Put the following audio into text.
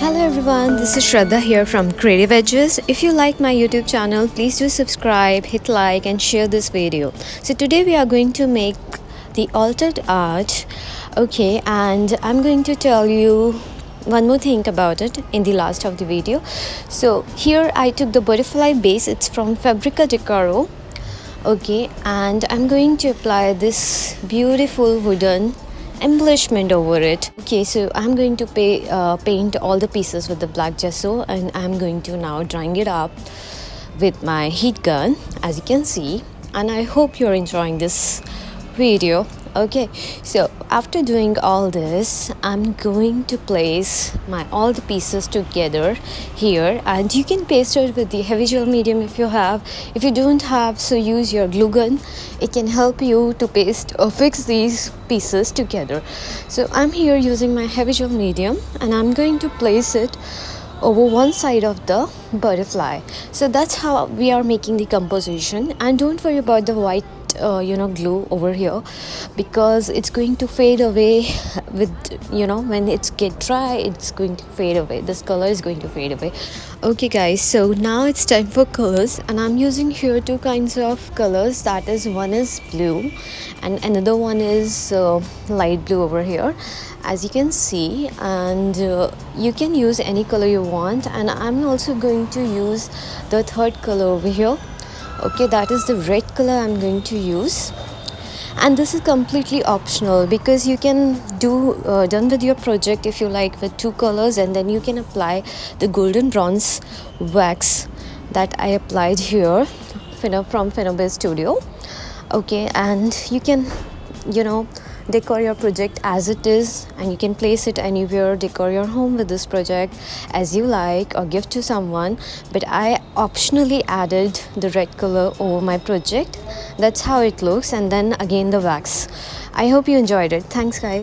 Hello everyone, this is Shraddha here from Creative Edges. If you like my YouTube channel, please do subscribe, hit like and share this video. So today we are going to make the altered art. Okay, and I'm going to tell you one more thing about it in the last of the video. So here I took the butterfly base, it's from Fabrica Decoro. Okay, and I'm going to apply this beautiful wooden embellishment over it. Okay, so I'm going to paint all the pieces with the black gesso, and I'm going to now drying it up with my heat gun, as you can see. And I hope you're enjoying this video. Okay, so after doing all this, I'm going to place all the pieces together here, and you can paste it with the heavy gel medium if you have. If you don't have, so use your glue gun. It can help you to paste or fix these pieces together. So I'm here using my heavy gel medium, and I'm going to place it over one side of the butterfly. So that's how we are making the composition. And don't worry about the white glue over here, because it's going to fade away with when it's get dry, it's going to fade away. This color is going to fade away. Okay guys, so now it's time for colors, and I'm using here two kinds of colors. That is, one is blue and another one is light blue over here, as you can see. And you can use any color you want, and I'm also going to use the third color over here. Okay, that is the red color I'm going to use. And this is completely optional, because you can do done with your project if you like with two colors, and then you can apply the golden bronze wax that I applied here from Finobe Studio. Okay, and you can decor your project as it is, and you can place it anywhere, decor your home with this project as you like, or give to someone. But I optionally added the red color over my project. That's how it looks. And then again the wax. I hope you enjoyed it. Thanks guys.